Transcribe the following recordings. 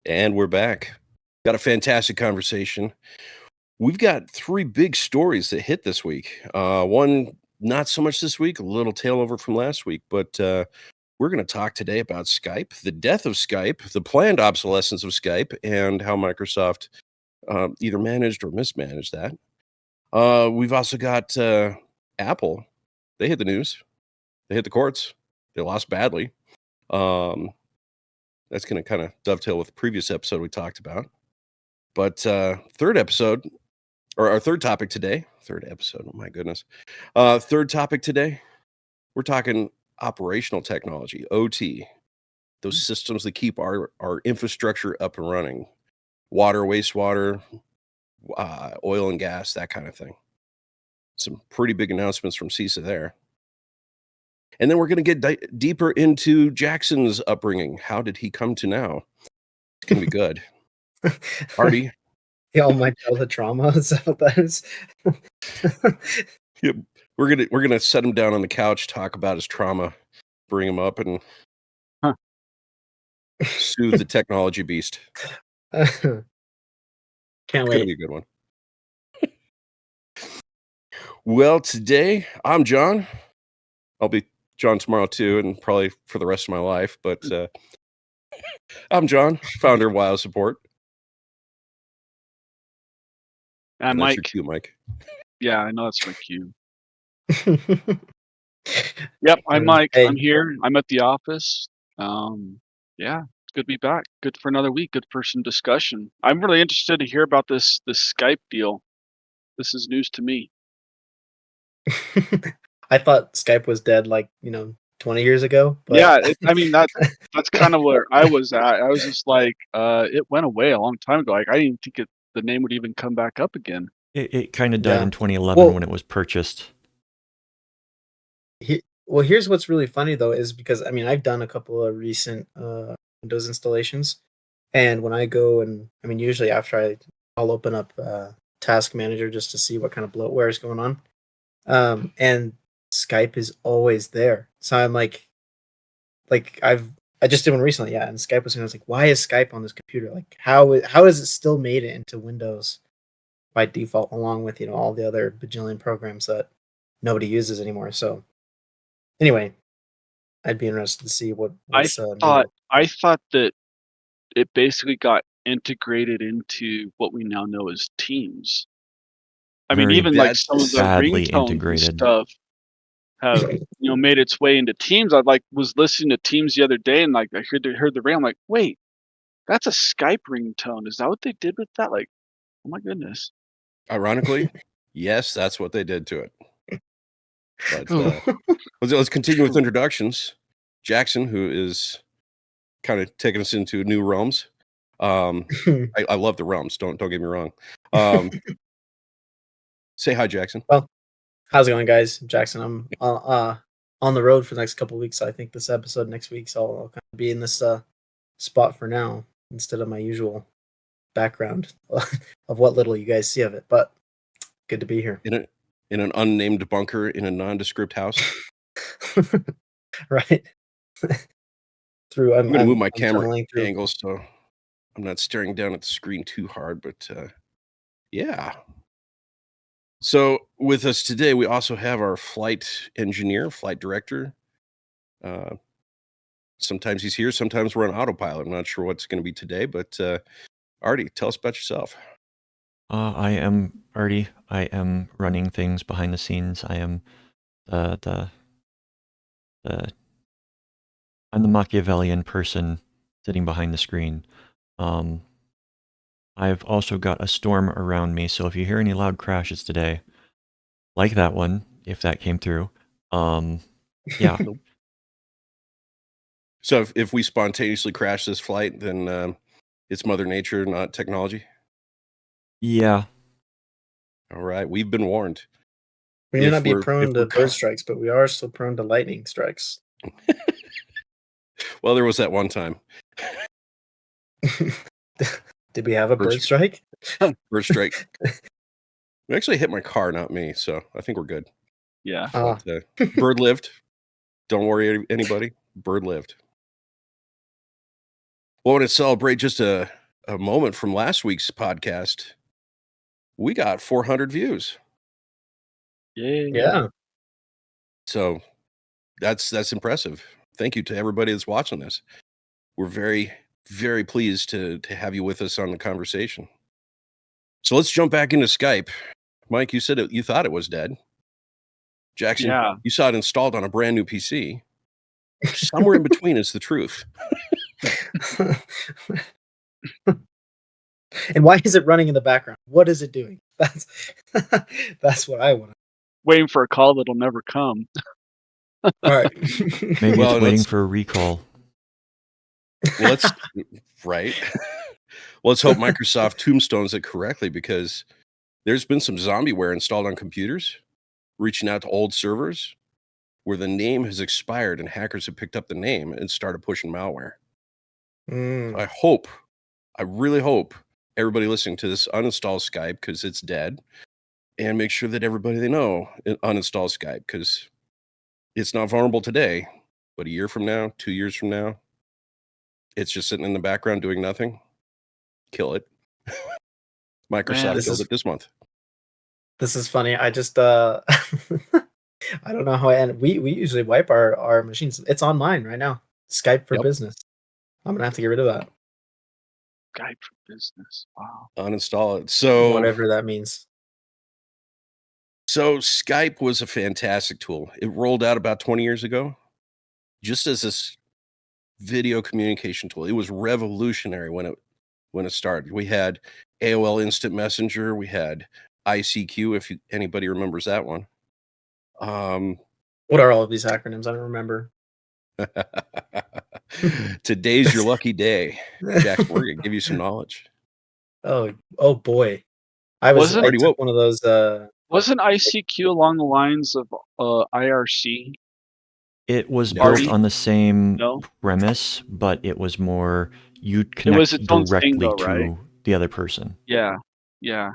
And we're back. Got a fantastic conversation. We've got 3 big stories that hit this week. One not so much this week, a little tailover from last week, but we're going to talk today about Skype, the death of Skype, the planned obsolescence of Skype, and how Microsoft either managed or mismanaged that. We've also got Apple. They hit the news. They hit the courts. They lost badly. That's going to kind of dovetail with the previous episode we talked about. But third episode, or our third topic today, third episode, oh my goodness. Third topic today, we're talking operational technology, OT, those systems that keep our infrastructure up and running, water, wastewater, oil and gas, that kind of thing. Some pretty big announcements from CISA there. And then we're going to get deeper into Jackson's upbringing. How did he come to now? It's going to be good. Artie? Yeah, all my childhood trauma. Is that what that is? Yep. We're gonna set him down on the couch, talk about his trauma, bring him up, and soothe the technology beast. Can't It's wait. gonna be a good one. Well, today I'm John. I'll be John tomorrow too, and probably for the rest of my life. But I'm John, founder of Wild Support. I'm That's Mike. your cue, Mike. Yeah, I know that's my cue. Yep, I'm Mike. Hey. I'm here. I'm at the office. Yeah, it's good to be back. Good for another week. Good for some discussion. I'm really interested to hear about this Skype deal. This is news to me. I thought Skype was dead 20 years ago. But... Yeah, I mean that's kind of where I was at. I was just like, it went away a long time ago. Like I didn't even think the name would even come back up again. It kind of died in 2011 when it was purchased. Here's what's really funny though, is because I've done a couple of recent Windows installations, and when I go and usually after I'll open up Task Manager just to see what kind of bloatware is going on, and Skype is always there. So I'm I just did one recently, yeah, and Skype was, and I was like, why is Skype on this computer? Like, how is it still made it into Windows by default, along with all the other bajillion programs that nobody uses anymore? So anyway, I'd be interested to see what's I thought that it basically got integrated into what we now know as Teams. Even like some of the ringtone stuff have made its way into Teams. I was listening to Teams the other day, and I heard the ring. I'm like, wait, that's a Skype ringtone. Is that what they did with that? Like, oh my goodness. Ironically, yes, that's what they did to it. But let's continue with introductions. Jackson, who is kind of taking us into new realms. I love the realms. Don't get me wrong. Say hi, Jackson. Well, how's it going, guys? Jackson. I'm on the road for the next couple of weeks. So I think this episode next week, so I'll kind of be in this spot for now instead of my usual background of what little you guys see of it. But good to be here. In an unnamed bunker in a nondescript house. Right. I'm going to move my camera angle so I'm not staring down at the screen too hard, but yeah. So with us today, we also have our flight engineer, flight director. Sometimes he's here, sometimes we're on autopilot. I'm not sure what's going to be today, but Artie, tell us about yourself. I am Artie. I am running things behind the scenes. I am I'm the Machiavellian person sitting behind the screen. I've also got a storm around me, so if you hear any loud crashes today, like that one, if that came through, yeah. So if we spontaneously crash this flight, then it's Mother Nature, not technology? Yeah. All right, we've been warned. We may not be prone to bird strikes, but we are still prone to lightning strikes. Well, there was that one time. Did we have a bird strike? Bird strike. We actually hit my car, not me, so I think we're good. Yeah. But, bird lived. Don't worry, anybody. Bird lived. Well, to celebrate just a moment from last week's podcast, we got 400 views. Yay. Yeah. So that's impressive. Thank you to everybody that's watching this. We're very, very pleased to have you with us on the conversation. So let's jump back into Skype. Mike, you said you thought it was dead. Jackson, Yeah. you saw it installed on a brand new PC. Somewhere in between is the truth. And why is it running in the background? What is it doing? That's what I want. Waiting for a call that'll never come. All right. Maybe it's waiting for a recall. Well, right. Well, let's hope Microsoft tombstones it correctly, because there's been some zombieware installed on computers, reaching out to old servers where the name has expired and hackers have picked up the name and started pushing malware. So I really hope everybody listening to this uninstalls Skype because it's dead, and make sure that everybody they know uninstalls Skype, because it's not vulnerable today, but a year from now, 2 years from now, it's just sitting in the background doing nothing. Kill it. Microsoft killed it this month. This is funny. I just I don't know how we usually wipe our machines. It's on mine right now. Skype for Business. I'm gonna have to get rid of that. Skype for Business. Wow. Uninstall it. So whatever that means. So Skype was a fantastic tool. It rolled out about 20 years ago, just as this video communication tool. It was revolutionary when it started. We had AOL Instant Messenger. We had ICQ, if anybody remembers that one. What are all of these acronyms? I don't remember. Today's your lucky day. Jack, we're going to give you some knowledge. Oh boy. I took one of those. Wasn't ICQ along the lines of IRC? It was built on the same premise, but it was more you'd connect directly to the other person. Yeah, yeah.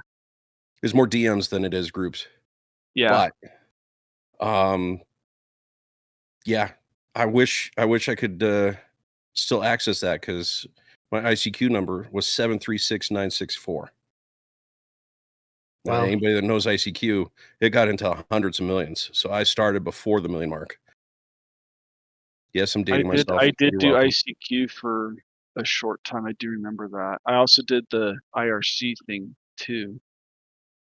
There's more DMs than it is groups. Yeah. But, yeah, I wish I could still access that, because my ICQ number was 736964. Wow. Now, anybody that knows ICQ, it got into hundreds of millions. So I started before the million mark. Yes, I'm dating myself. I did do ICQ for a short time. I do remember that. I also did the IRC thing too.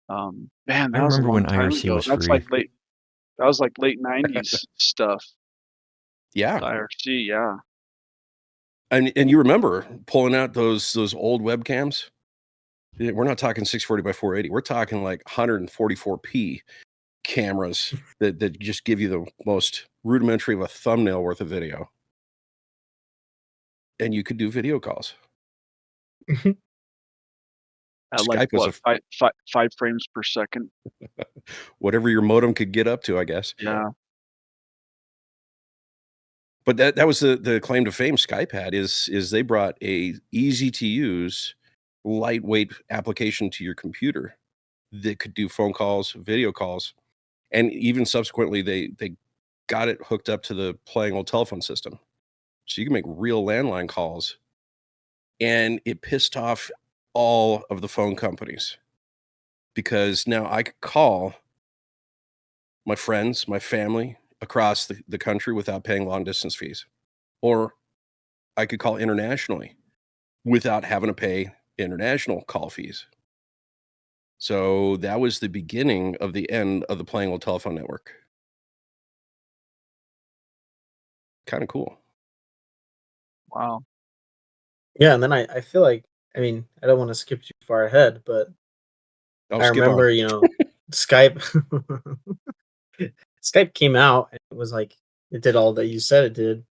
Man, that was a long time ago. That's like late. That was like late 90s stuff. Yeah. The IRC, yeah. And you remember pulling out those old webcams? We're not talking 640 by 480. We're talking like 144p cameras that just give you the most rudimentary of a thumbnail worth of video. And you could do video calls. At like what, 5 frames per second? Whatever your modem could get up to, I guess. Yeah. But that was the claim to fame Skype had, is they brought a easy to use, lightweight application to your computer that could do phone calls, video calls, and even subsequently they got it hooked up to the playing old telephone system, so you can make real landline calls. And it pissed off all of the phone companies, because now I could call my friends, my family across the country without paying long distance fees, or I could call internationally without having to pay international call fees. So that was the beginning of the end of the playing old telephone network. Kind of cool. Wow. Yeah, and then I feel like, I mean, I don't want to skip too far ahead, but I remember, Skype Skype came out, and it was like it did all that you said it did.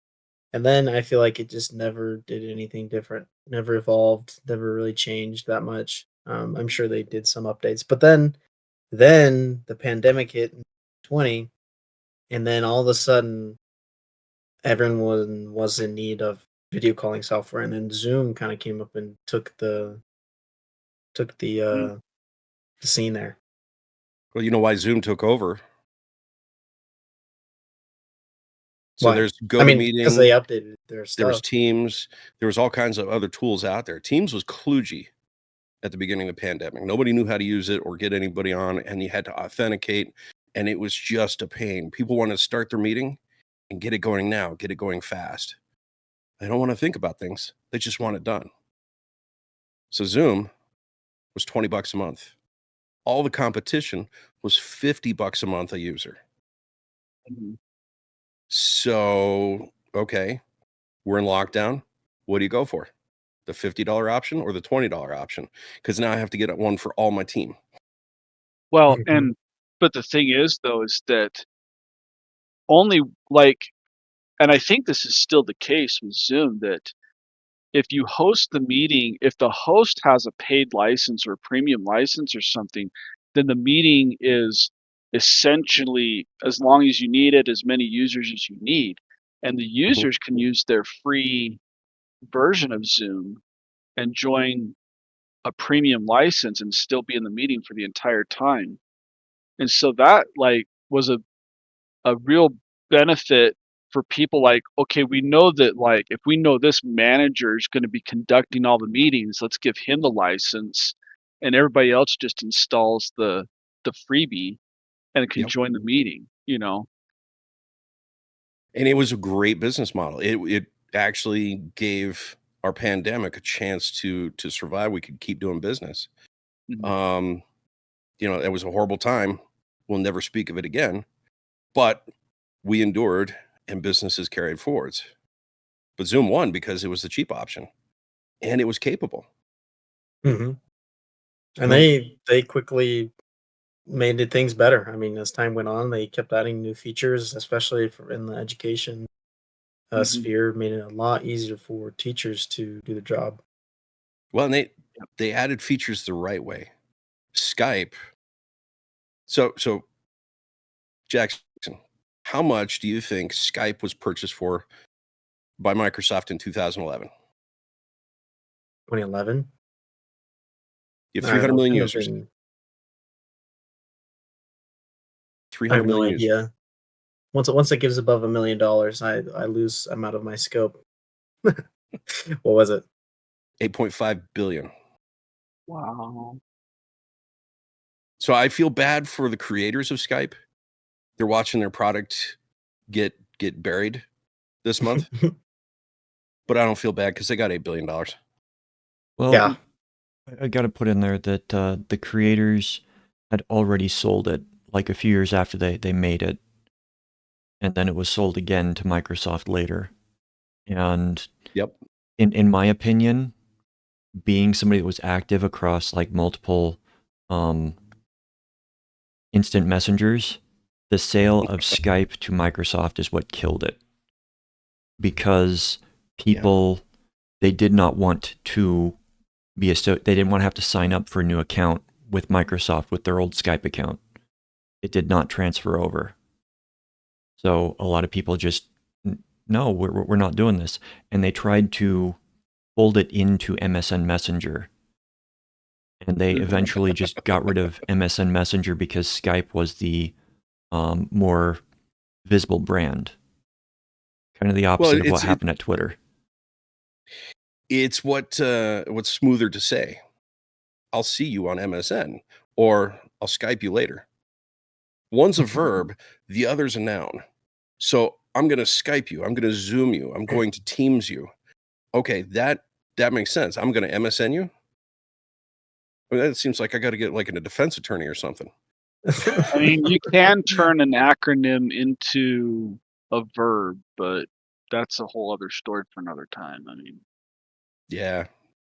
And then I feel like it just never did anything different, never evolved, never really changed that much. I'm sure they did some updates, but then the pandemic hit in 2020, and then all of a sudden everyone was in need of video calling software, and then Zoom kind of came up and took the scene there. Well, you know why Zoom took over? So Why? there's I mean, because they GoToMeeting, updated their there was stuff. Teams, there was all kinds of other tools out there. Teams was kludgy at the beginning of the pandemic. Nobody knew how to use it or get anybody on, and you had to authenticate, and it was just a pain. People wanted to start their meeting and get it going now, get it going fast. They don't want to think about things. They just want it done. So Zoom was $20 a month. All the competition was $50 a month a user. Mhm. So, okay, we're in lockdown. What do you go for? The $50 option or the $20 option? Because now I have to get one for all my team. Well, Mhm. but the thing is, though, is that only like, and I think this is still the case with Zoom, that if you host the meeting, if the host has a paid license or premium license or something, then the meeting is essentially, as long as you need it, as many users as you need. And the users can use their free version of Zoom and join a premium license and still be in the meeting for the entire time. And so that was a real benefit for people. Like, okay, we know that, like, if we know this manager is going to be conducting all the meetings, let's give him the license, and everybody else just installs the freebie and can Yep. join the meeting, And it was a great business model. It actually gave our pandemic a chance to survive. We could keep doing business. Mhm. It was a horrible time. We'll never speak of it again, but we endured and businesses carried forwards. But Zoom won because it was the cheap option and it was capable. Mhm. And So, they quickly made things better. I mean, as time went on, they kept adding new features, especially for in the education Mhm. sphere, made it a lot easier for teachers to do the job. well, and Yep. they added features the right way. Skype. So Jackson, how much do you think Skype was purchased for by Microsoft in 2011? 2011. You have I don't 300 know. It million couldn't have users. been. I 300 have no million users. idea. Once it gives above $1 million, I lose. I'm out of my scope. What was it? 8.5 billion. Wow. So I feel bad for the creators of Skype. They're watching their product get buried this month, but I don't feel bad because they got $8 billion. Well, Yeah. I got to put in there that the creators had already sold it like a few years after they made it, and then it was sold again to Microsoft later. And Yep. in my opinion, being somebody that was active across like multiple instant messengers, the sale of Skype to Microsoft is what killed it. Because people, they did not want to they didn't want to have to sign up for a new account with Microsoft with their old Skype account. It did not transfer over. So a lot of people just, no, we're not doing this. And they tried to fold it into MSN Messenger. And they eventually just got rid of MSN Messenger because Skype was the more visible brand. Kind of the opposite of what happened at Twitter. It's what's smoother to say. I'll see you on MSN, or I'll Skype you later. One's a verb, the other's a noun. So I'm going to Skype you. I'm going to Zoom you. I'm going to Teams you. Okay, that makes sense. I'm going to MSN you. I mean, that seems like I got to get like a defense attorney or something. I mean, you can turn an acronym into a verb, but that's a whole other story for another time. I mean, yeah,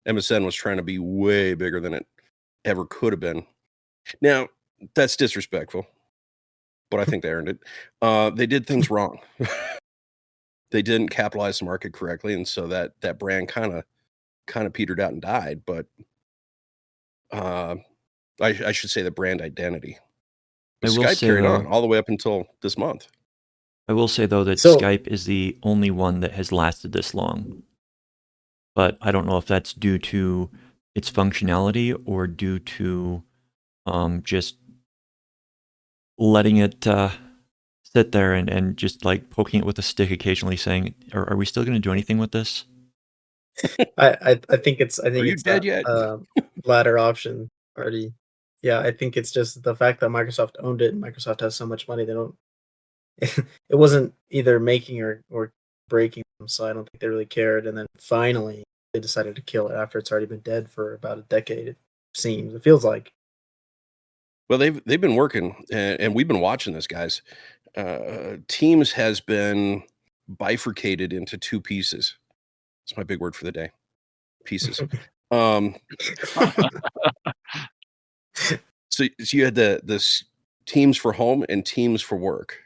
MSN was trying to be way bigger than it ever could have been. Now, that's disrespectful, but I think they earned it. They did things wrong. They didn't capitalize the market correctly, and so that brand kind of petered out and died. But I should say the brand identity. But I will Skype say, carried though, on all the way up until this month. I will say, though, that So Skype is the only one that has lasted this long. But I don't know if that's due to its functionality or due to just letting it sit there and just like poking it with a stick occasionally, saying, "Are we still going to do anything with this?" I think it's Are you dead that yet? latter option already. Yeah, I think it's just the fact that Microsoft owned it and Microsoft has so much money, they don't it wasn't either making or breaking them, so I don't think they really cared. And then finally they decided to kill it after it's already been dead for about a decade, it seems. It feels like. Well, they've been working, and we've been watching this, guys. Teams has been bifurcated into two pieces. That's my big word for the day. Pieces. Um, so you had the teams for home and teams for work,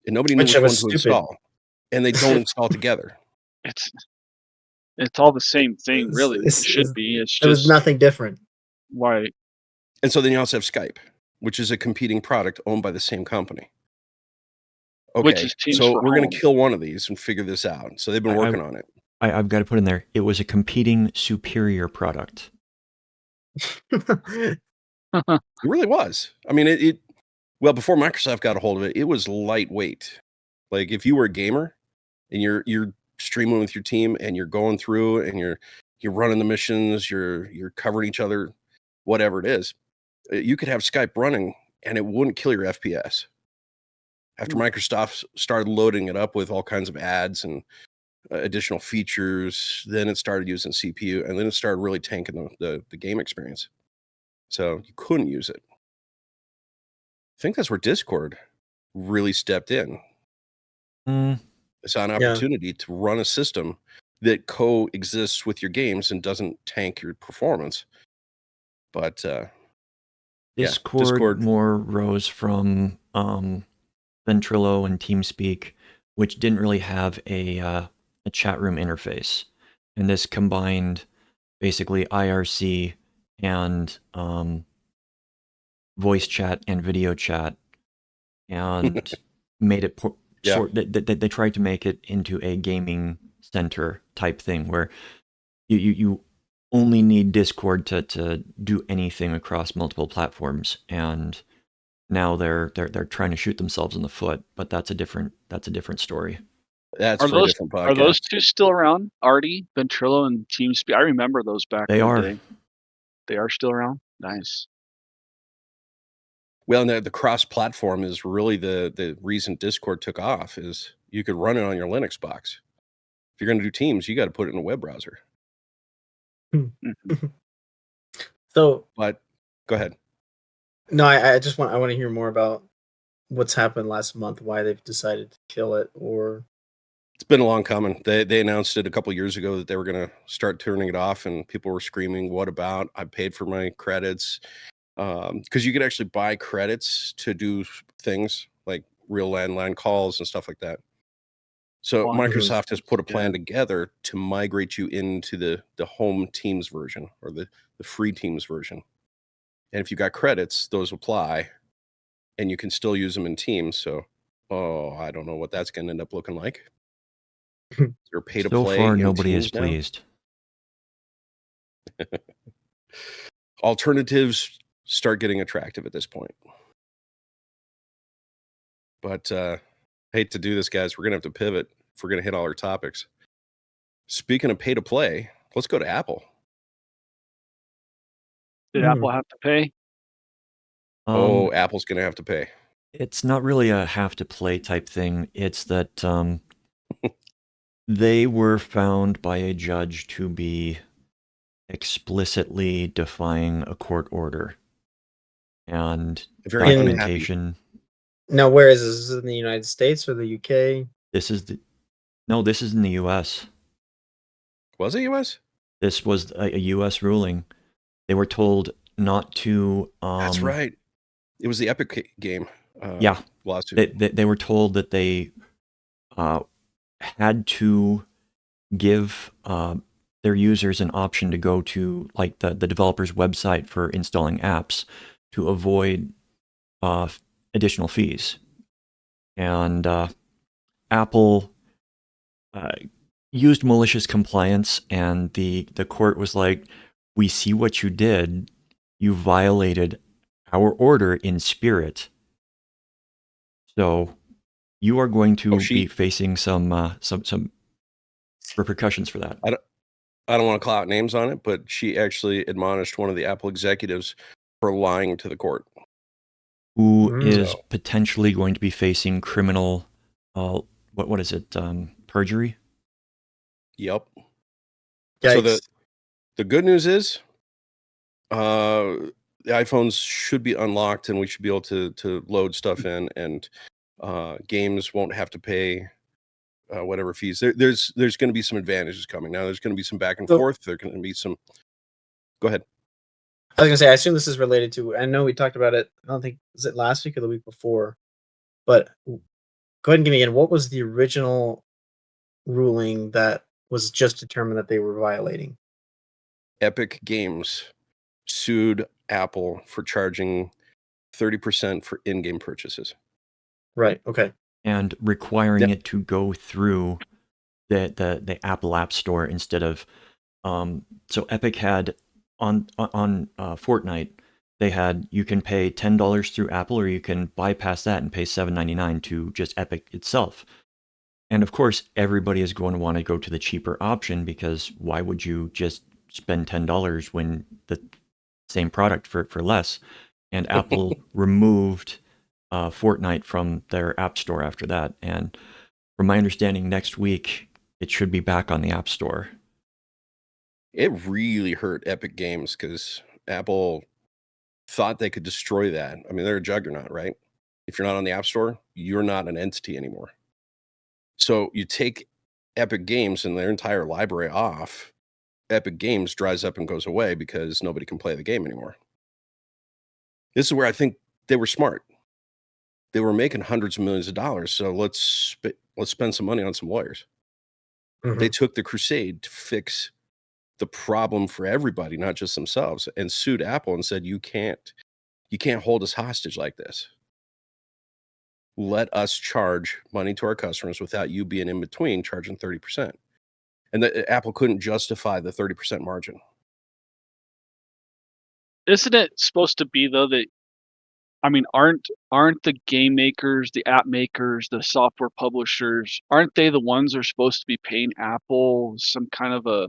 and nobody knew Which which was one to stupid. install, and they don't install together. It's all the same thing, really. It should be. It's There was just nothing different. why. And so then you also have Skype, which is a competing product owned by the same company. Which Okay, is Teams so for we're going Home. to kill one of these and figure this out. So they've been working on it. I've got to put in there, it was a competing superior product. It really was. I mean, well, before Microsoft got a hold of it, it was lightweight. Like if you were a gamer and you're streaming with your team and you're going through and you're running the missions, you're covering each other, whatever it is, you could have Skype running and it wouldn't kill your FPS. After Microsoft started loading it up with all kinds of ads and additional features, then it started using CPU, and then it started really tanking the game experience. So you couldn't use it. I think that's where Discord really stepped in. It's an opportunity to run a system that coexists with your games and doesn't tank your performance. But Discord more rose from Ventrilo and TeamSpeak, which didn't really have a chat room interface, and this combined basically IRC and voice chat and video chat, and made it they tried to make it into a gaming center type thing where you only need Discord to do anything across multiple platforms, and now they're trying to shoot themselves in the foot, but that's a different story. That's for a different podcast. Are those two still around? Artie, Ventrilo, and TeamSpeak. I remember those back in the day. They are still around? Nice. Well, and the cross-platform is really the reason Discord took off, is you could run it on your Linux box. If you're going to do Teams, you got to put it in a web browser. So, but go ahead. No, I want to hear more about what's happened last month, why they've decided to kill it, or it's been a long coming. They announced it a couple of years ago that they were going to start turning it off, and people were screaming, "What about? I paid for my credits." Because you could actually buy credits to do things like real landline calls and stuff like that. So Microsoft has put a plan together to migrate you into the home Teams version, or the free Teams version. And if you got credits, those apply, and you can still use them in Teams. So, I don't know what that's going to end up looking like. Or pay to play. So far, nobody is pleased. Alternatives start getting attractive at this point. But hate to do this, guys. We're going to have to pivot if we're going to hit all our topics. Speaking of pay to play, let's go to Apple. Did Apple have to pay? Apple's going to have to pay. It's not really a have to play type thing. It's that they were found by a judge to be explicitly defying a court order. And documentation. Now, where is this? Is this in the United States or the UK? This is in the US. Was it US? This was a US ruling. They were told not to. That's right. It was the Epic game. Lawsuit. They were told that they had to give their users an option to go to like the developer's website for installing apps to avoid additional fees. And Apple used malicious compliance, and the court was like, "We see what you did. You violated our order in spirit. So you are going to Oh, be facing some repercussions for that. I don't want to call out names on it, but she actually admonished one of the Apple executives for lying to the court. Who is potentially going to be facing criminal, what is it, perjury? Yep. Yikes. So the good news is, the iPhones should be unlocked, and we should be able to load stuff in, and games won't have to pay whatever fees. There's going to be some advantages coming. Now there's going to be some back and forth. There's going to be some. Go ahead. I was gonna say, I assume this is related to. I know we talked about it. I don't think was it last week or the week before, but go ahead and give me again. What was the original ruling that was just determined that they were violating? Epic Games sued Apple for charging 30% for in-game purchases. Right. Okay. And requiring it to go through the Apple App Store instead of. So Epic had on Fortnite, they had you can pay $10 through Apple, or you can bypass that and pay $7.99 to just Epic itself. And of course, everybody is going to want to go to the cheaper option, because why would you just spend $10 when the same product for less? And Apple removed Fortnite from their App Store after that. And from my understanding, next week it should be back on the App Store. It really hurt Epic Games because Apple thought they could destroy that. I mean, they're a juggernaut, right? If you're not on the App Store, you're not an entity anymore. So you take Epic Games and their entire library off, Epic Games dries up and goes away because nobody can play the game anymore. This is where I think they were smart. They were making hundreds of millions of dollars, so let's spend some money on some lawyers. They took the crusade to fix the problem for everybody, not just themselves, and sued Apple and said, you can't hold us hostage like this. Let us charge money to our customers without you being in between charging 30%. And Apple couldn't justify the 30% margin. Isn't it supposed to be though that, I mean, aren't the game makers, the app makers, the software publishers, aren't they the ones that are supposed to be paying Apple some kind of a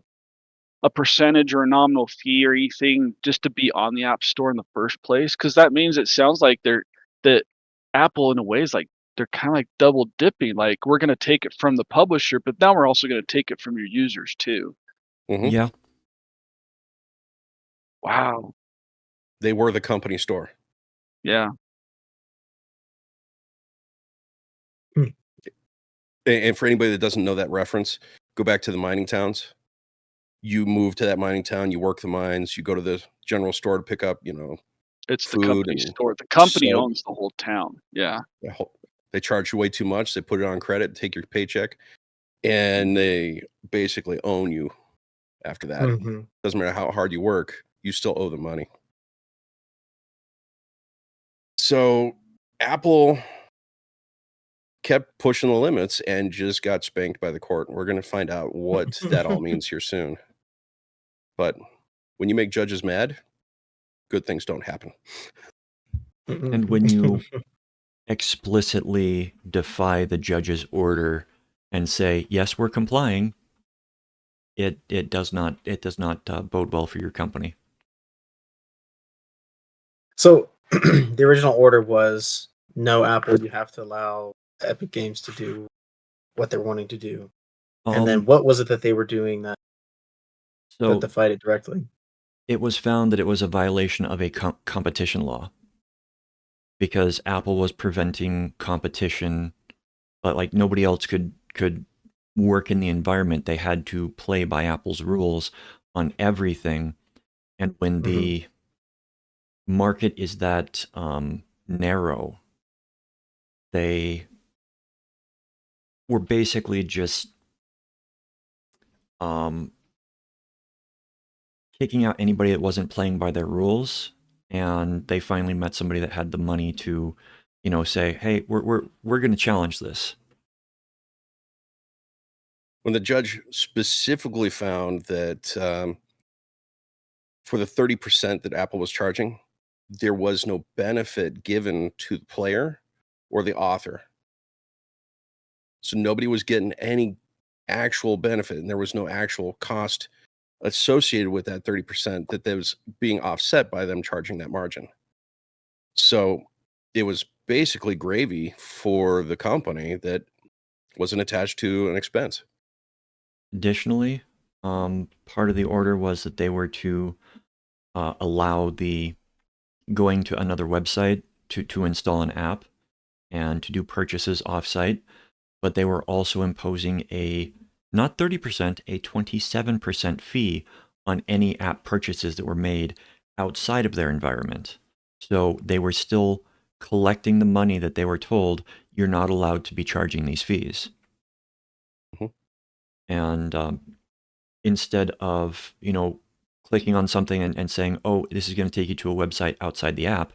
percentage or a nominal fee or anything just to be on the App Store in the first place? Because that means it sounds like that Apple in a way is like they're kind of like double dipping. Like, we're going to take it from the publisher, but now we're also going to take it from your users too. Yeah. Wow. They were the company store. Yeah. And for anybody that doesn't know that reference, go back to the mining towns. You move to that mining town, you work the mines, you go to the general store to pick up, it's food the company and store. The company soap. owns the whole town. Yeah. They charge you way too much. They put it on credit, take your paycheck, and they basically own you after that. Doesn't matter how hard you work, you still owe them money. So Apple kept pushing the limits and just got spanked by the court. We're going to find out what that all means here soon. But when you make judges mad, good things don't happen. And when you explicitly defy the judge's order and say, yes, we're complying, it does not bode well for your company. So the original order was, no, Apple, you have to allow Epic Games to do what they're wanting to do. And then what was it that they were doing that defied it directly? It was found that it was a violation of a competition law, because Apple was preventing competition, but like nobody else could work in the environment. They had to play by Apple's rules on everything. And when the market is that narrow, they were basically just kicking out anybody that wasn't playing by their rules. And they finally met somebody that had the money to, say, hey, we're going to challenge this. When the judge specifically found that for the 30% that Apple was charging, there was no benefit given to the player or the author. So nobody was getting any actual benefit, and there was no actual cost associated with that 30% that was being offset by them charging that margin. So it was basically gravy for the company that wasn't attached to an expense. Additionally, part of the order was that they were to allow the going to another website to install an app and to do purchases offsite, but they were also imposing a not 30%, a 27% fee on any app purchases that were made outside of their environment. So they were still collecting the money that they were told you're not allowed to be charging these fees. Mhm. And instead of, clicking on something and saying, oh, this is going to take you to a website outside the app,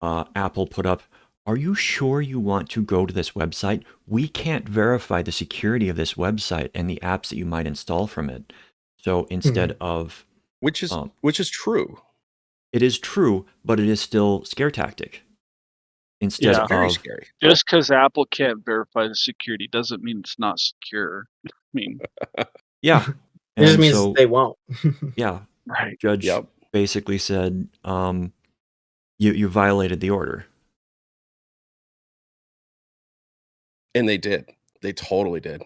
Apple put up, are you sure you want to go to this website? We can't verify the security of this website and the apps that you might install from it. So instead of... Which is true. It is true, but it is still scare tactic. Instead Yeah. Very of... scary. Just because Apple can't verify the security doesn't mean it's not secure. I mean, Yeah. It just And means so, they won't. yeah, right. Judge Yep. basically said, you violated the order. And they did. They totally did.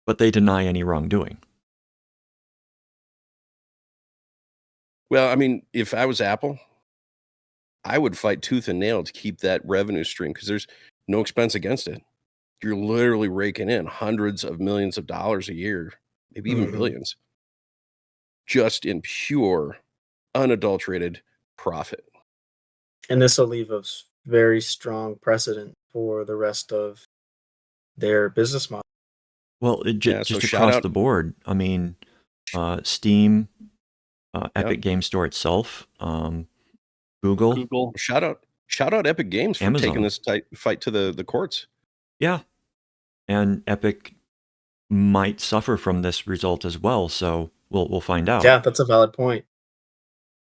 But they deny any wrongdoing. Well, I mean, if I was Apple, I would fight tooth and nail to keep that revenue stream because there's no expense against it. You're literally raking in hundreds of millions of dollars a year, maybe even billions, just in pure, unadulterated profit. And this will leave a very strong precedent for the rest of their business model. Well, Yeah, so just shout across out- the board. I mean, Steam, Epic Game Store itself, Google. Shout out Epic Games for Amazon. taking this fight to the courts. Yeah. And Epic might suffer from this result as well, so we'll find out. Yeah, that's a valid point.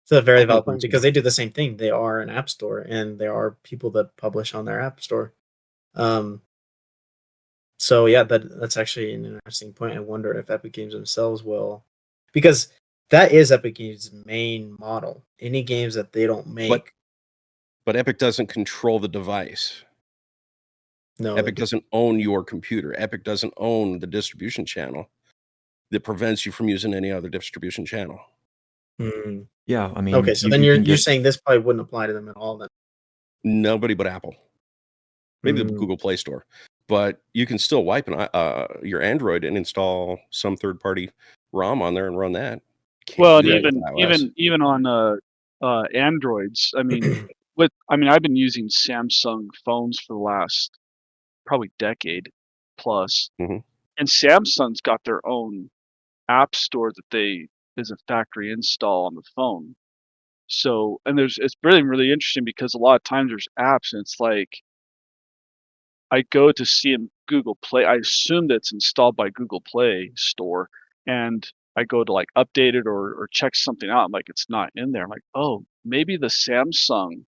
It's a very valid point because they do the same thing. They are an app store, and there are people that publish on their app store. So yeah, that's actually an interesting point. I wonder if Epic Games themselves will, because that is Epic Games' main model. Any games that they don't make, But Epic doesn't control the device. no, Epic doesn't own your computer. Epic doesn't own the distribution channel that prevents you from using any other distribution channel. Yeah, I mean, okay, so then you're saying this probably wouldn't apply to them at all then. Nobody but Apple. Maybe the Google Play Store. But you can still wipe your Android and install some third-party ROM on there and run that. Well, and even on Androids, I mean, I've been using Samsung phones for the last probably decade plus, and Samsung's got their own app store that is a factory install on the phone. So, and it's really interesting because a lot of times there's apps and it's like I go to see in Google Play. I assume that's installed by Google Play Store, and I go to like update it or check something out. I'm like, it's not in there. I'm like, oh, maybe the Samsung,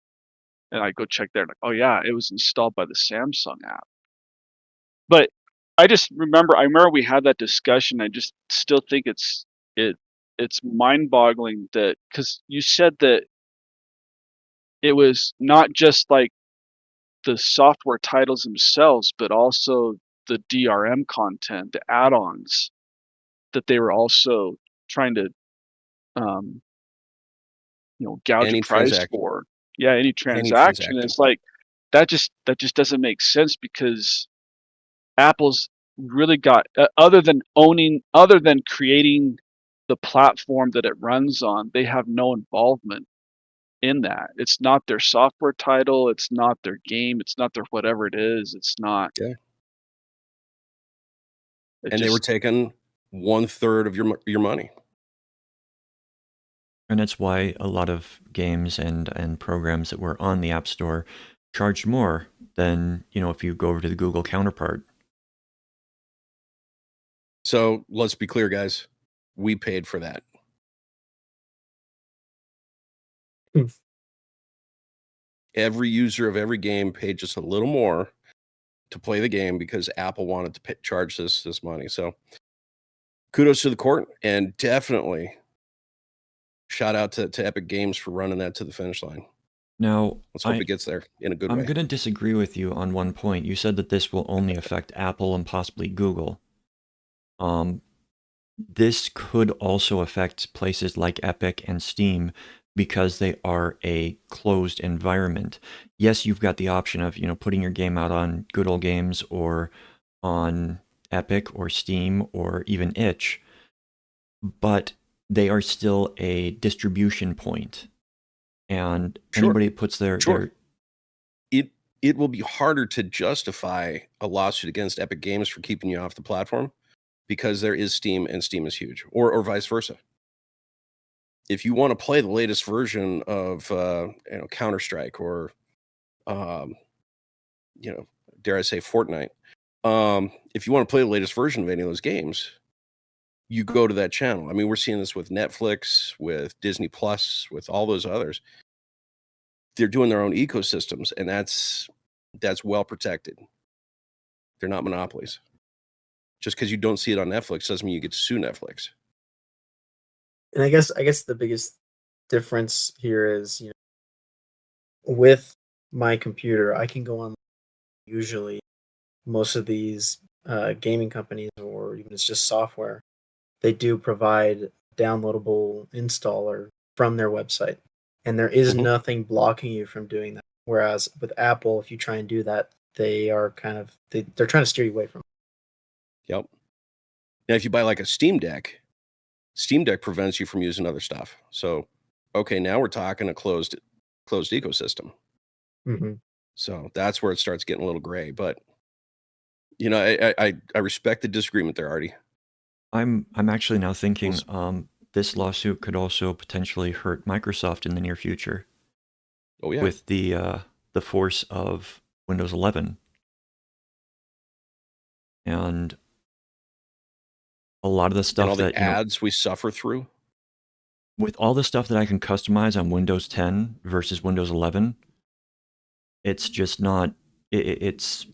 and I go check there. Like, oh yeah, it was installed by the Samsung app. But I remember we had that discussion. I just still think it's mind-boggling that, because you said that it was not just like the software titles themselves, but also the DRM content, the add-ons that they were also trying to, gouge a price for. Yeah, any transaction. It's like that just doesn't make sense because Apple's really got other than creating the platform that it runs on, they have no involvement in that. It's not their software title, it's not their game, it's not their whatever it is. It's not. Yeah. They were taking 1/3 of your money. And that's why a lot of games and programs that were on the App Store charged more than, if you go over to the Google counterpart. So let's be clear, guys. We paid for that. every user of every game paid just a little more to play the game because Apple wanted to charge this money. So kudos to the court, and definitely shout out to Epic Games for running that to the finish line. Now, let's hope it gets there in a good way. I'm going to disagree with you on one point. You said that this will only affect Apple and possibly Google. This could also affect places like Epic and Steam because they are a closed environment. Yes, you've got the option of, putting your game out on Good Old Games or on Epic or Steam or even Itch, but they are still a distribution point. And anybody puts their it will be harder to justify a lawsuit against Epic Games for keeping you off the platform because there is Steam and Steam is huge, or vice versa. If you want to play the latest version of Counter-Strike or dare I say Fortnite, if you want to play the latest version of any of those games, you go to that channel. I mean, we're seeing this with Netflix, with Disney Plus, with all those others. They're doing their own ecosystems, and that's well protected. They're not monopolies. Just because you don't see it on Netflix doesn't mean you get to sue Netflix. And I guess the biggest difference here is, with my computer, I can go on. Usually, most of these gaming companies, or even it's just software, they do provide downloadable installer from their website, and there is nothing blocking you from doing that. Whereas with Apple, if you try and do that, they are they're trying to steer you away from it. Yep. Now, if you buy like a Steam Deck prevents you from using other stuff. So, okay, now we're talking a closed ecosystem. Mm-hmm. So that's where it starts getting a little gray. But I respect the disagreement there, Artie. I'm actually now thinking this lawsuit could also potentially hurt Microsoft in the near future. Oh yeah, with the force of Windows 11 and a lot of the stuff and all that the ads we suffer through. With all the stuff that I can customize on Windows 10 versus Windows 11, it's just not. It's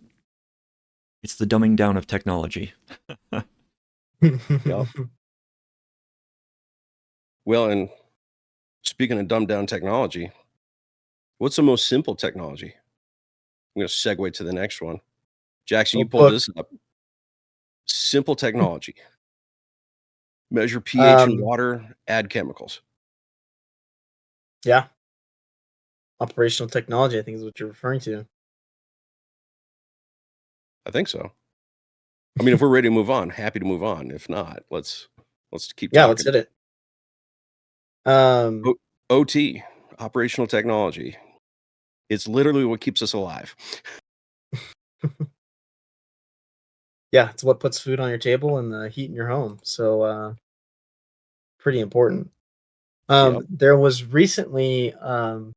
the dumbing down of technology. Yep. Well, and speaking of dumbed down technology, what's the most simple technology? I'm going to segue to the next one. Jackson, you pulled this up. Simple technology. Measure pH in water, add chemicals. Yeah. Operational technology, I think, is what you're referring to. I think so. I mean, if we're ready to move on, happy to move on. If not, let's keep talking. Let's hit it. OT, operational technology. It's literally what keeps us alive. Yeah, it's what puts food on your table and the heat in your home. So pretty important. There was recently I've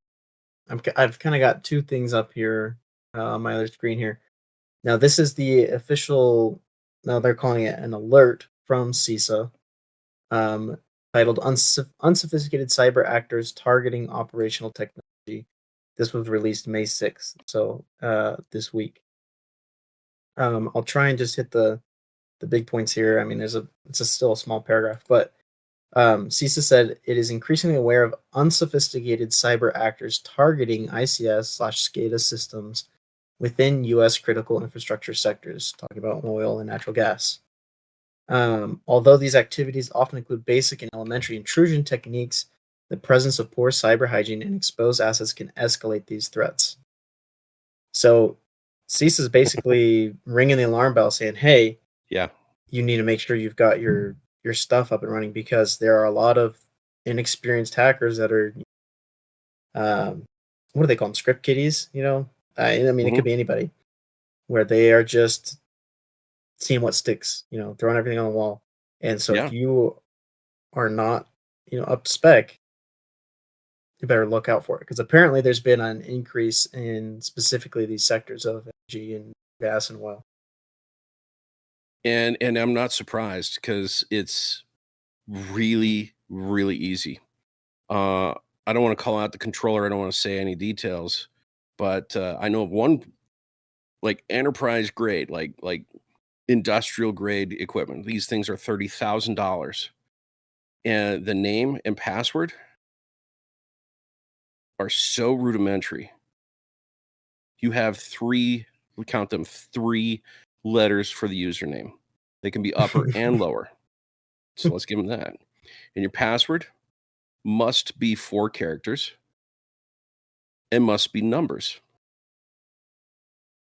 kind of got two things up here on my other screen here. Now this is the official. Now they're calling it an alert from CISA, titled "Unsophisticated Cyber Actors Targeting Operational Technology." This was released May 6th, so this week. I'll try and just hit the big points here. I mean, it's still a small paragraph, but CISA said it is increasingly aware of unsophisticated cyber actors targeting ICS/SCADA systems within U.S. critical infrastructure sectors, talking about oil and natural gas. Although these activities often include basic and elementary intrusion techniques, the presence of poor cyber hygiene and exposed assets can escalate these threats. So CISA is basically ringing the alarm bell saying, hey, you need to make sure you've got your stuff up and running, because there are a lot of inexperienced hackers that are, what do they call them? Script kiddies, I mean, it could be anybody, where they are just seeing what sticks, throwing everything on the wall. And so if you are not, up to spec, you better look out for it, because apparently there's been an increase in specifically these sectors of energy and gas and oil. And I'm not surprised, because it's really, really easy. I don't want to call out the controller. I don't want to say any details, but I know of one like enterprise grade, like industrial grade equipment. These things are $30,000, and the name and password are so rudimentary. You have three, we count them, 3 letters for the username. They can be upper and lower. So let's give them that. And your password must be 4 characters and must be numbers.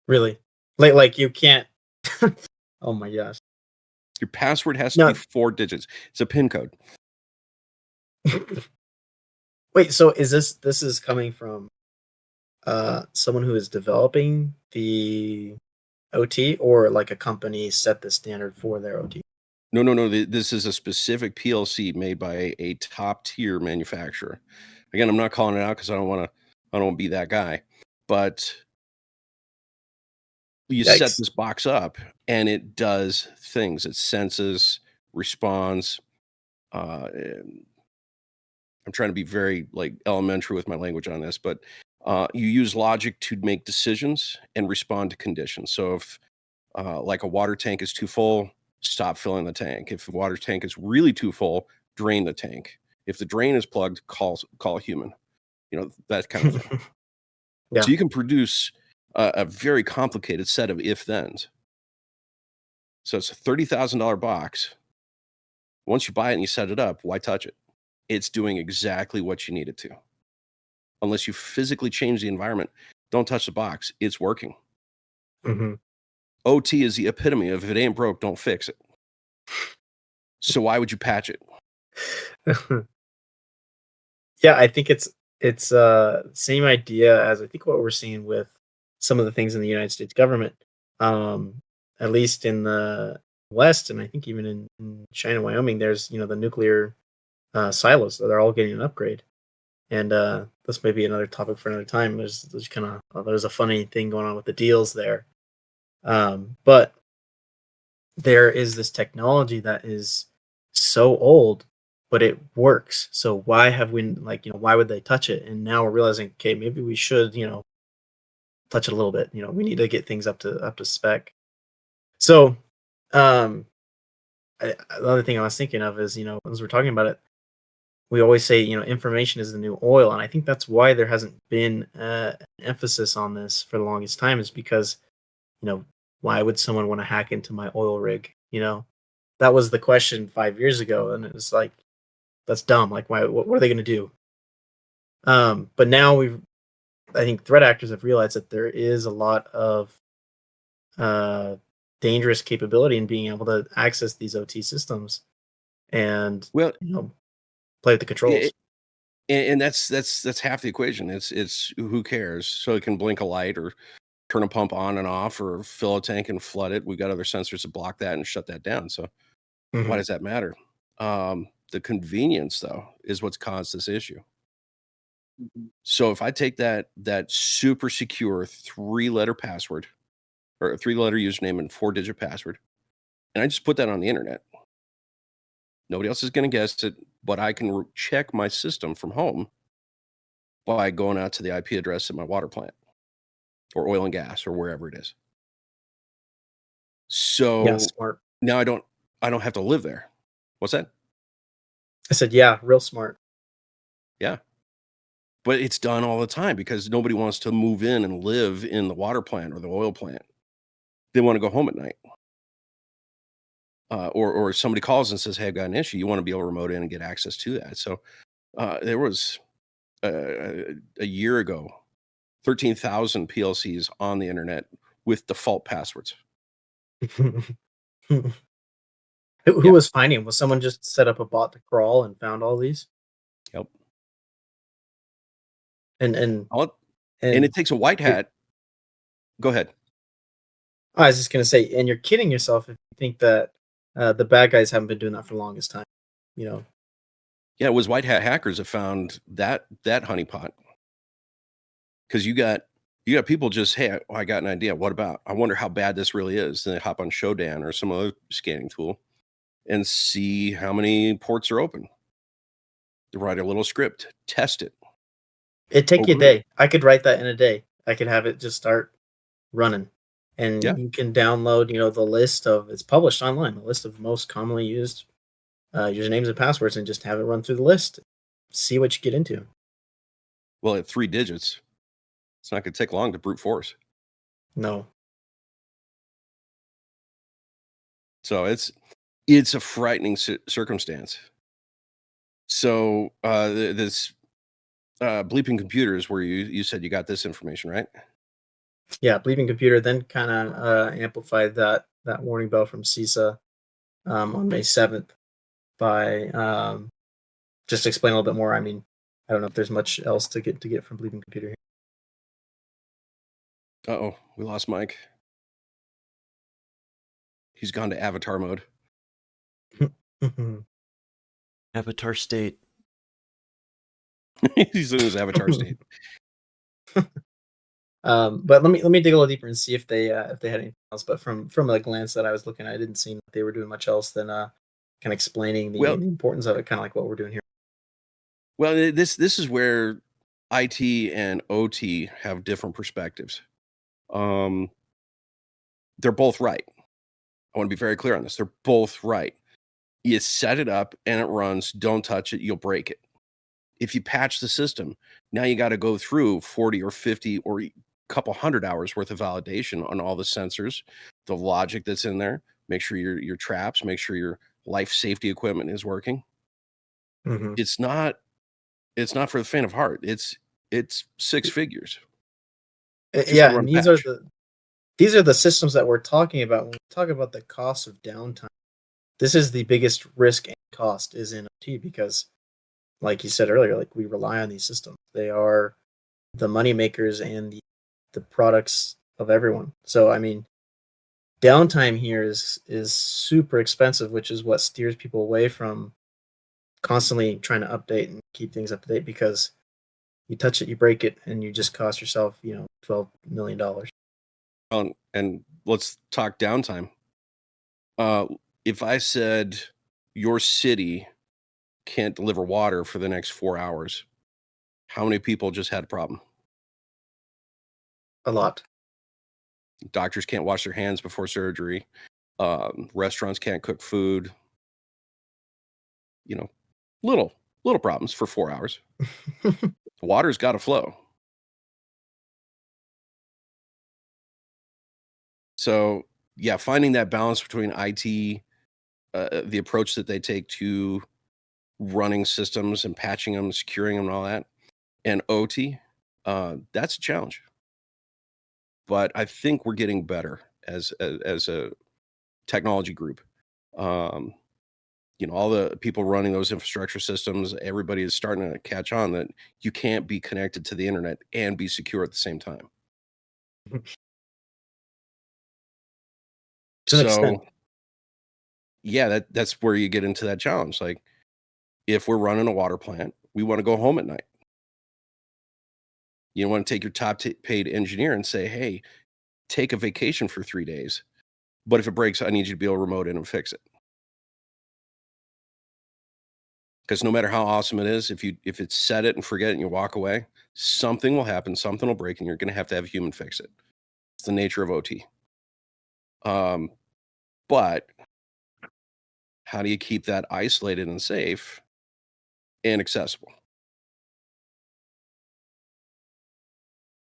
Really? Like you can't. Oh my gosh. Your password has to be 4 digits. It's a PIN code. Wait, so is this is coming from someone who is developing the OT, or like a company set the standard for their OT? No. This is a specific PLC made by a top tier manufacturer. Again, I'm not calling it out because I don't want to be that guy. But you set this box up and it does things. It senses, responds. I'm trying to be very like elementary with my language on this, but you use logic to make decisions and respond to conditions. So if like a water tank is too full, stop filling the tank. If the water tank is really too full, drain the tank. If the drain is plugged, call a human. That kind of thing. Yeah. So you can produce a very complicated set of if-thens. So it's a $30,000 box. Once you buy it and you set it up, why touch it? It's doing exactly what you need it to. Unless you physically change the environment, don't touch the box. It's working. Mm-hmm. OT is the epitome of if it ain't broke, don't fix it. So why would you patch it? Yeah, I think it's same idea as I think what we're seeing with some of the things in the United States government, at least in the West, and I think even in China, Wyoming, there's the nuclear silos, so they're all getting an upgrade. And this may be another topic for another time. There's there's a funny thing going on with the deals there, but there is this technology that is so old, but it works. So why have we why would they touch it? And now we're realizing, okay, maybe we should touch it a little bit. We need to get things up to spec. So the other thing I was thinking of is as we're talking about it, we always say information is the new oil, and I think that's why there hasn't been an emphasis on this for the longest time, is because why would someone want to hack into my oil rig? That was the question 5 years ago, and it was like, that's dumb. Like, why? What are they going to do? But now I think threat actors have realized that there is a lot of dangerous capability in being able to access these OT systems, and play with the controls. And that's half the equation. It's who cares? So it can blink a light or turn a pump on and off or fill a tank and flood it. We've got other sensors to block that and shut that down. So why does that matter? The convenience, though, is what's caused this issue. So if I take that super secure 3-letter password or a 3-letter username and 4-digit password, and I just put that on the internet, nobody else is going to guess it, but I can check my system from home by going out to the IP address at my water plant or oil and gas or wherever it is. So smart. Now I don't have to live there. What's that? I said, yeah, real smart. Yeah. But it's done all the time because nobody wants to move in and live in the water plant or the oil plant. They want to go home at night. Or somebody calls and says, hey, I've got an issue. You want to be able to remote in and get access to that. So there was a year ago, 13,000 PLCs on the internet with default passwords. Who was finding? Was someone just set up a bot to crawl and found all these? Yep. And it takes a white hat. Go ahead. I was just gonna say, and you're kidding yourself if you think that the bad guys haven't been doing that for the longest time. Yeah, it was white hat hackers that found that honeypot. Because you got people just, hey, I got an idea. What about? I wonder how bad this really is. And they hop on Showdown or some other scanning tool and see how many ports are open. They write a little script, test it. It'd take you a day. I could write that in a day. I could have it just start running. And Yeah. you can download, the list of it's published online, the list of most commonly used usernames and passwords, and just have it run through the list. See what you get into. Well, at 3 digits, it's not going to take long to brute force. No. So it's a frightening circumstance. So this bleeping computers, where you said you got this information, right? Yeah, bleeping computer then kind of amplified that warning bell from CISA on May 7th by just to explain a little bit more. I mean, I don't know if there's much else to get from bleeping computer here. Uh-oh, we lost Mike. He's gone to avatar mode. Avatar state. He's in his avatar state. But let me dig a little deeper and see if they had anything else. But from a glance that I was looking at, I didn't see that they were doing much else than kind of explaining the importance of it, kind of like what we're doing here. Well, this is where IT and OT have different perspectives. They're both right. I want to be very clear on this. They're both right. You set it up and it runs. Don't touch it. You'll break it. If you patch the system, now you got to go through 40 or 50 or a couple hundred hours worth of validation on all the sensors, the logic that's in there. Make sure your traps, make sure your life safety equipment is working. Mm-hmm. It's not for the faint of heart. It's 6 figures. Yeah, and these are the systems that we're talking about when we talk about the cost of downtime. This is the biggest risk and cost is in OT because, like you said earlier, like we rely on these systems. They are the money makers and the products of everyone. So I mean, downtime here is super expensive, which is what steers people away from constantly trying to update and keep things up to date, because you touch it, you break it, and you just cost yourself, $12 million. And let's talk downtime. If I said your city can't deliver water for the next 4 hours, how many people just had a problem? A lot. Doctors can't wash their hands before surgery. Restaurants can't cook food. Little problems for 4 hours. Water's got to flow. So yeah, finding that balance between IT, the approach that they take to running systems and patching them, securing them, and all that, and OT, that's a challenge. But I think we're getting better as a technology group. All the people running those infrastructure systems, everybody is starting to catch on that you can't be connected to the internet and be secure at the same time. So, yeah, that's where you get into that challenge. Like, if we're running a water plant, we want to go home at night. You want to take your top paid engineer and say, hey, take a vacation for 3 days. But if it breaks, I need you to be able to remote in and fix it. Because no matter how awesome it is, if it's set it and forget it and you walk away, something will happen, something will break, and you're going to have a human fix it. It's the nature of OT. But how do you keep that isolated and safe and accessible?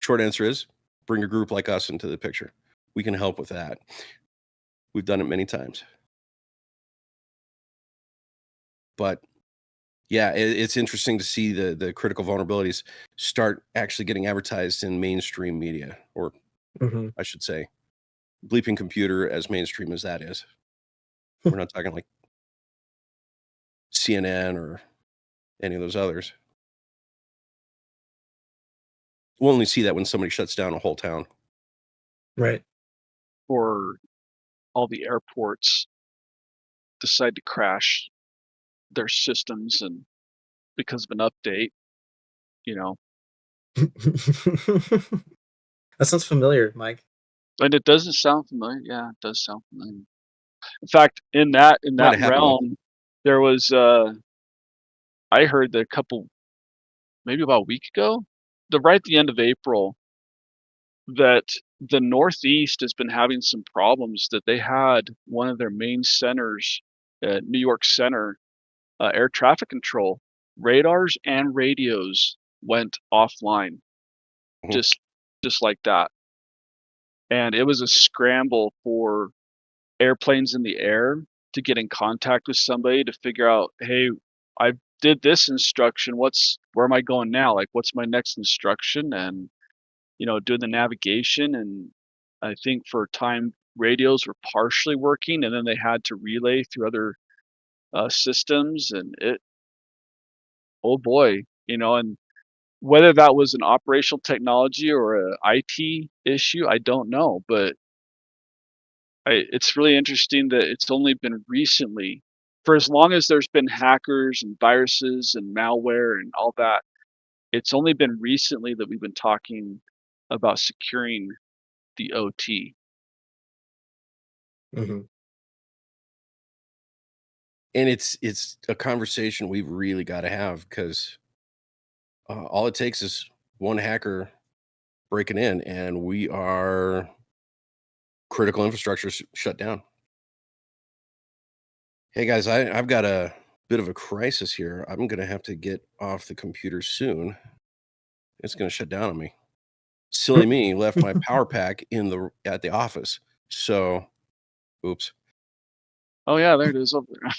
Short answer is bring a group like us into the picture. We can help with that. We've done it many times. But yeah, it's interesting to see the critical vulnerabilities start actually getting advertised in mainstream media, or I should say, bleeping computer, as mainstream as that is. We're not talking like CNN or any of those others. We'll only see that when somebody shuts down a whole town. Right. Or all the airports decide to crash their systems and because of an update, That sounds familiar, Mike. And it doesn't sound familiar. Yeah, it does sound familiar. In fact, in that realm, there was I heard that maybe about a week ago, right at the end of April, that the Northeast has been having some problems. That they had one of their main centers, New York Center, air traffic control, radars and radios went offline, Mhm. just like that. And it was a scramble for airplanes in the air to get in contact with somebody to figure out, hey, I did this instruction. Where am I going now? Like, what's my next instruction? And, doing the navigation. And I think for a time, radios were partially working, and then they had to relay through other systems. And oh boy, and whether that was an operational technology or a IT issue, I don't know. But it's really interesting that it's only been recently, for as long as there's been hackers and viruses and malware and all that, it's only been recently that we've been talking about securing the OT. Mm-hmm. And it's a conversation we've really got to have, because all it takes is one hacker breaking in, and we are critical infrastructure shut down. Hey guys, I've got a bit of a crisis here. I'm gonna have to get off the computer soon. It's gonna shut down on me. Silly me left my power pack at the office. So, oops. Oh yeah, there it is over there.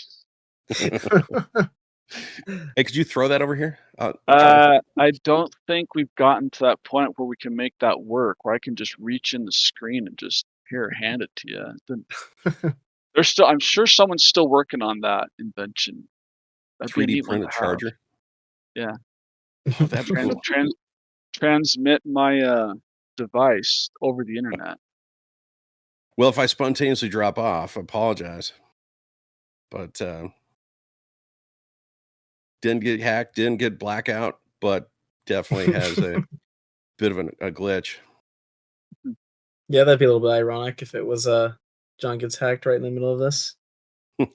Hey, could you throw that over here? I'll try I don't think we've gotten to that point where we can make that work, where I can just reach in the screen and just hand it to you. I'm sure someone's still working on that invention. That'd be a 3D neat one to printed have. charger. Yeah. Oh, that'd be cool. Transmit my device over the internet. Well, if I spontaneously drop off, I apologize. But didn't get hacked, didn't get blackout, but definitely has a bit of a glitch. Yeah, that'd be a little bit ironic if it was John gets hacked right in the middle of this. That'd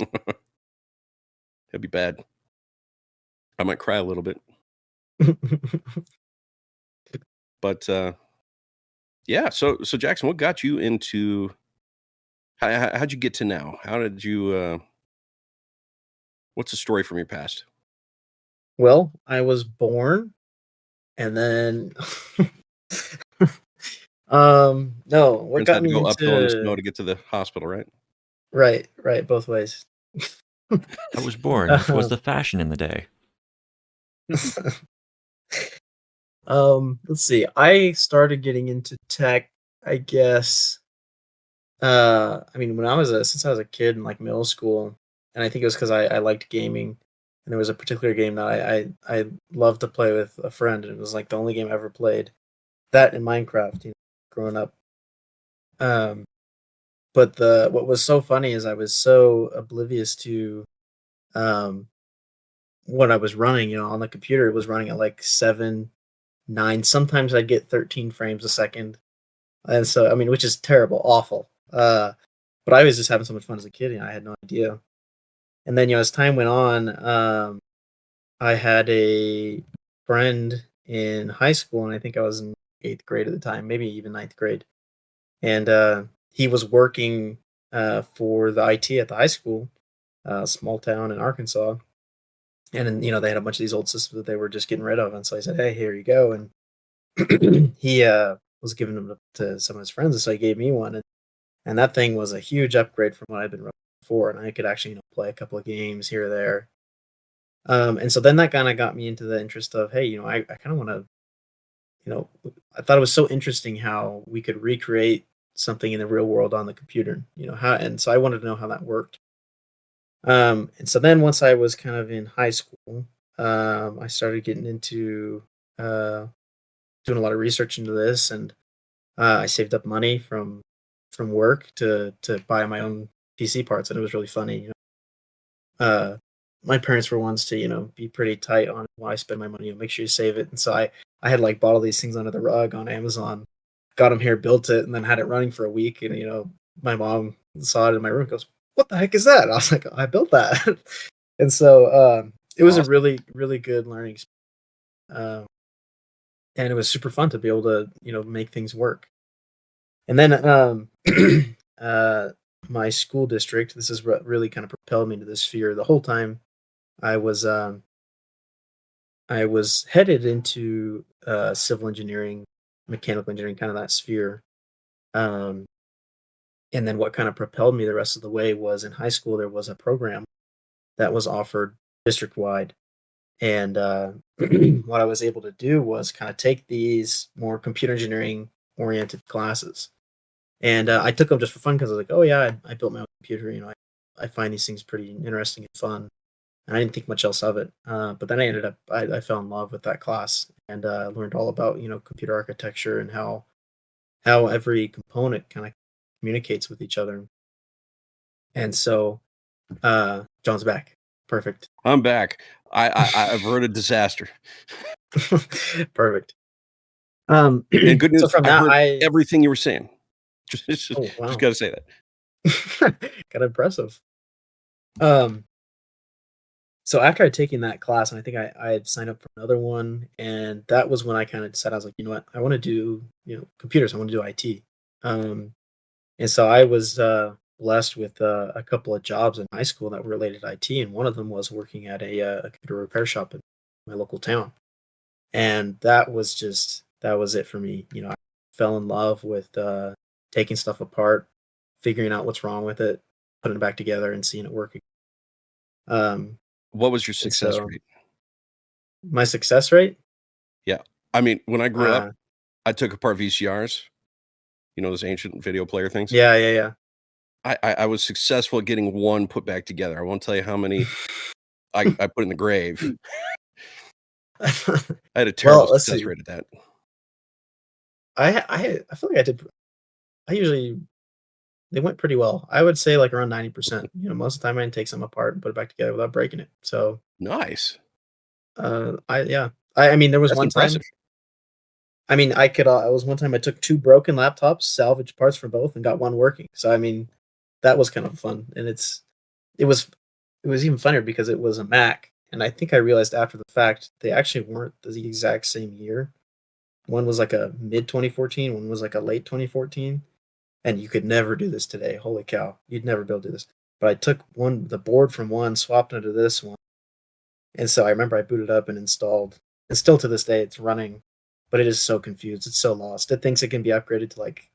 be bad. I might cry a little bit. But yeah, so Jackson, what got you into how'd you get to now? How did you what's the story from your past? Well, I was born and then no, what Friends got had to me go uphill in the snow into to get to the hospital, right? right, both ways. I was born, which was the fashion in the day. Let's see. I started getting into tech, I guess. I mean, since I was a kid in like middle school, and I think it was because I liked gaming, and there was a particular game that I loved to play with a friend, and it was like the only game I ever played. That in Minecraft, growing up. But what was so funny is I was so oblivious to um what I was running, on the computer. It was running at like 7, 9. Sometimes I'd get 13 frames a second. And so, I mean, which is terrible, awful. But I was just having so much fun as a kid, I had no idea. And then, as time went on, I had a friend in high school, and I think I was in 8th grade at the time, maybe even 9th grade. And he was working for the IT at the high school, small town in Arkansas. And then, they had a bunch of these old systems that they were just getting rid of. And so I said, hey, here you go. And he was giving them to some of his friends. And so he gave me one. And that thing was a huge upgrade from what I'd been running before. And I could actually, play a couple of games here or there. And so then that kind of got me into the interest of, hey, I kind of want to, I thought it was so interesting how we could recreate something in the real world on the computer, and so I wanted to know how that worked. And so then once I was kind of in high school, I started getting into doing a lot of research into this, and I saved up money from work to buy my own PC parts, and it was really funny. My parents were ones to be pretty tight on why I spend my money. Make sure you save it, and so I had like bought all these things under the rug on Amazon, got them here, built it, and then had it running for a week. And my mom saw it in my room, goes, "What the heck is that?" I was like, "I built that." And so it was a really, really good learning experience. And it was super fun to be able to make things work. And then my school district. This is what really kind of propelled me to this sphere. The whole time I was headed into civil engineering, mechanical engineering, kind of that sphere. Um, and then what kind of propelled me the rest of the way was in high school there was a program that was offered district wide, and what I was able to do was kind of take these more computer engineering oriented classes, and I took them just for fun because I was like, oh yeah, I built my own computer. I find these things pretty interesting and fun, and I didn't think much else of it. But then I fell in love with that class and learned all about computer architecture and how every component kind of communicates with each other. And so John's back. Perfect. I'm back. I've heard a disaster. Perfect. And good news, So from I that, heard everything you were saying. Just oh wow, got to say that. kind of impressive. So after I'd taken that class, and I think I had signed up for another one, and that was when I kind of decided, I was like, you know what, I want to do computers. I want to do IT. And so I was blessed with a couple of jobs in high school that were related to IT, and one of them was working at a computer repair shop in my local town. And that was it for me. I fell in love with taking stuff apart, figuring out what's wrong with it, putting it back together, and seeing it working. What was your success rate? My success rate? Yeah. I mean, when I grew up, I took apart VCRs, those ancient video player things. Yeah. I was successful at getting one put back together. I won't tell you how many I put in the grave. I had a terrible success rate at that. I feel like I did. They went pretty well. I would say like around 90%. Most of the time I can take some apart and put it back together without breaking it. So nice. I mean, there was That's one impressive. time. I mean, I was one time I took 2 broken laptops, salvaged parts for both, and got one working. So I mean, that was kind of fun, and it was even funnier because it was a Mac, and I think I realized after the fact they actually weren't the exact same year. One was like a mid 2014, one was like a late 2014, and you could never do this today. Holy cow, you'd never be able to do this. But I took the board from one, swapped it to this one, and so I remember I booted up and installed, and still to this day it's running, but it is so confused. It's so lost. It thinks it can be upgraded to like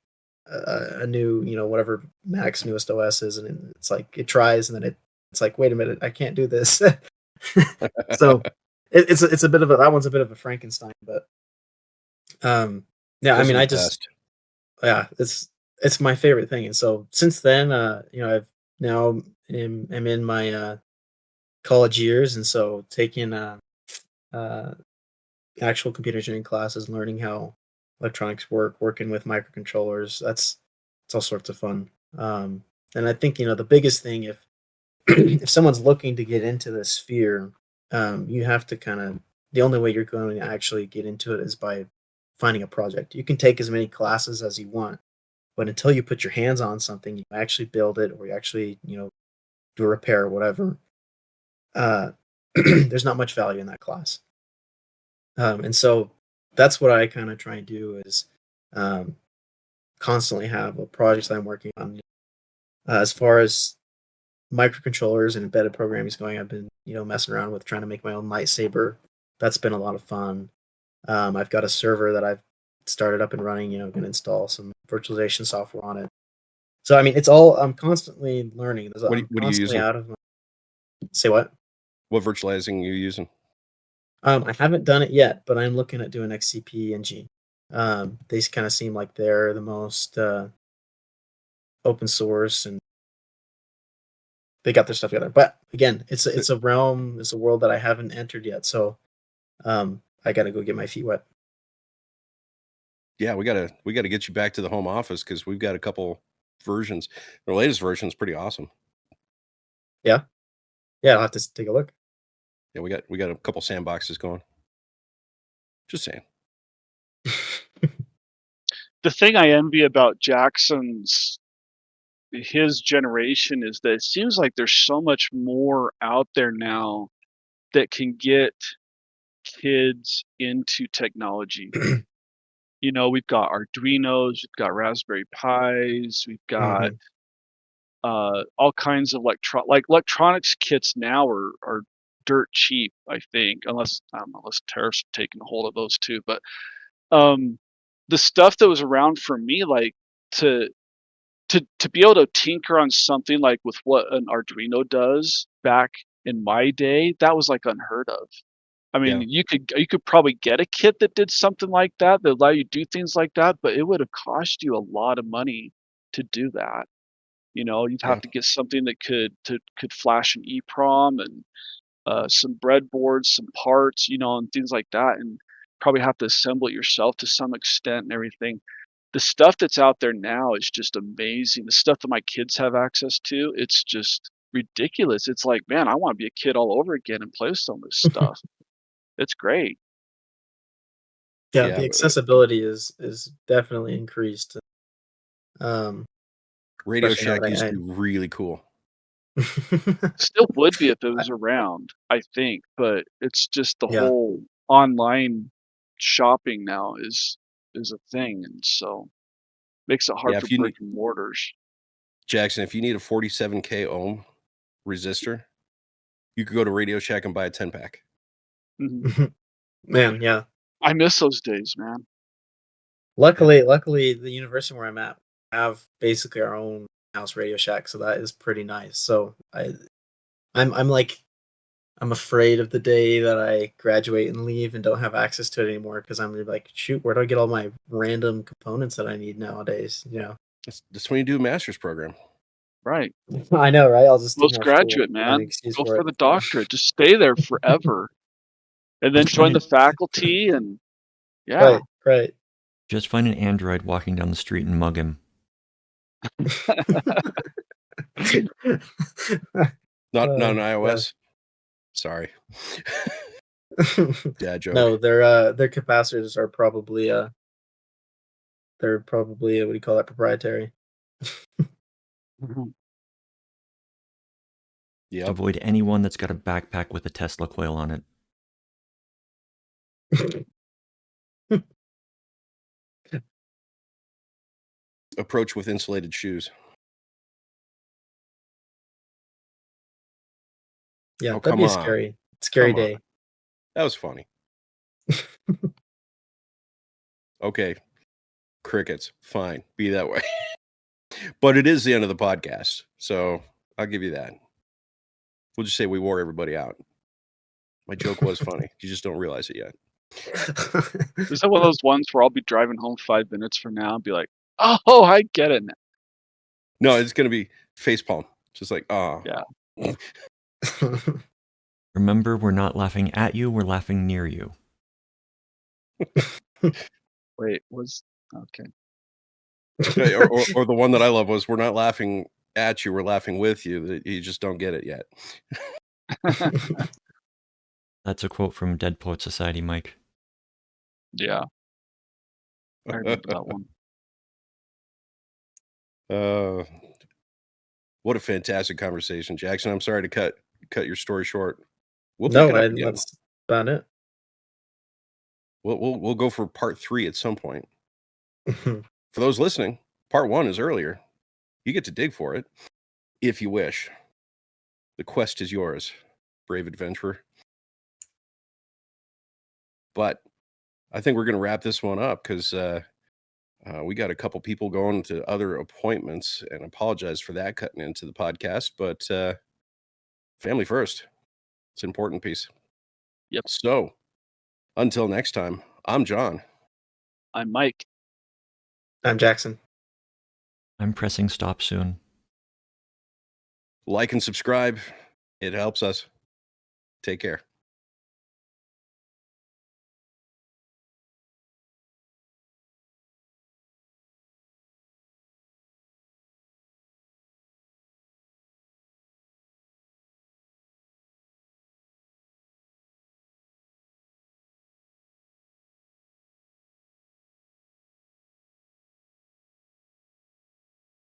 a new, whatever Mac's newest OS is, and it's like it tries, and then it's like, wait a minute, I can't do this. So it's a bit of that one's a bit of a Frankenstein, but yeah, I mean, yeah, it's my favorite thing, and so since then, I've now am in my college years, and so taking actual computer engineering classes, learning how electronics work, working with microcontrollers. It's all sorts of fun. And I think the biggest thing, if if someone's looking to get into this sphere, you have to the only way you're going to actually get into it is by finding a project. You can take as many classes as you want, but until you put your hands on something, you actually build it, or you actually do a repair or whatever, there's not much value in that class. And so that's what I kind of try and do is constantly have a project that I'm working on. As far as microcontrollers and embedded programming is going, I've been messing around with trying to make my own lightsaber. That's been a lot of fun. I've got a server that I've started up and running. Going to install some virtualization software on it. So I mean, I'm constantly learning. What are you using? Say what? What virtualizing are you using? I haven't done it yet, but I'm looking at doing XCP and G. They kind of seem like they're the most open source, and they got their stuff together. But again, it's a realm, it's a world that I haven't entered yet. So I got to go get my feet wet. Yeah, we gotta get you back to the home office because we've got a couple versions. The latest version is pretty awesome. Yeah, I'll have to take a look. Yeah, we got a couple sandboxes going. Just saying. The thing I envy about his generation is that it seems like there's so much more out there now that can get kids into technology. we've got Arduinos, we've got Raspberry Pis, we've got all kinds of electronics kits now are dirt cheap, I think, unless tariffs have taken a hold of those too. But the stuff that was around for me, like to be able to tinker on something like with what an Arduino does back in my day, that was like unheard of. I mean, you could probably get a kit that did something like that allowed you to do things like that, but it would have cost you a lot of money to do that. You'd have to get something that could flash an EEPROM and some breadboards, some parts, and things like that, and probably have to assemble it yourself to some extent and everything. The stuff that's out there now is just amazing. The stuff that my kids have access to, it's just ridiculous. It's like, man, I want to be a kid all over again and play with some of this stuff. It's great. Yeah, the accessibility is definitely increased. Radio Shack used to be really cool. Still would be if it was around, I think, but it's just the whole online shopping now is a thing, and so makes it hard for brick and mortars. Jackson, if you need a 47K ohm resistor, you could go to Radio Shack and buy a 10-pack. Man, yeah. I miss those days, man. Luckily, the university where I'm at have basically our own house Radio Shack, so that is pretty nice. So I'm afraid of the day that I graduate and leave and don't have access to it anymore, because I'm like, shoot, where do I get all my random components that I need nowadays? That's when you do a master's program. Right. I know, right? I'll just postgraduate, man. Go for the doctorate. Just stay there forever, and then join the faculty. And right. Just find an android walking down the street and mug him. Not on iOS. Sorry. Dad joke. No, their capacitors are probably what do you call that, proprietary. Yeah. Avoid anyone that's got a backpack with a Tesla coil on it. Approach with insulated shoes. Yeah, that'd be a scary day. That was funny. Okay. Crickets. Fine. Be that way. But it is the end of the podcast, so I'll give you that. We'll just say we wore everybody out. My joke was funny. You just don't realize it yet. Is that one of those ones where I'll be driving home 5 minutes from now and be like, oh, I get it now? No, it's going to be facepalm. Just like, oh. Yeah. Remember, we're not laughing at you, we're laughing near you. Wait, okay. or the one that I love was, we're not laughing at you, we're laughing with you. You just don't get it yet. That's a quote from Dead Poet Society, Mike. Yeah. I remember that one. What a fantastic conversation, Jackson. I'm sorry to cut your story short. We'll that's about it. We'll go for part 3 at some point. For those listening, part 1 is earlier. You get to dig for it if you wish. The quest is yours, brave adventurer. But I think we're going to wrap this one up, because we got a couple people going to other appointments, and apologize for that cutting into the podcast. But family first. It's an important piece. Yep. So until next time, I'm John. I'm Mike. I'm Jackson. I'm pressing stop soon. Like and subscribe. It helps us. Take care.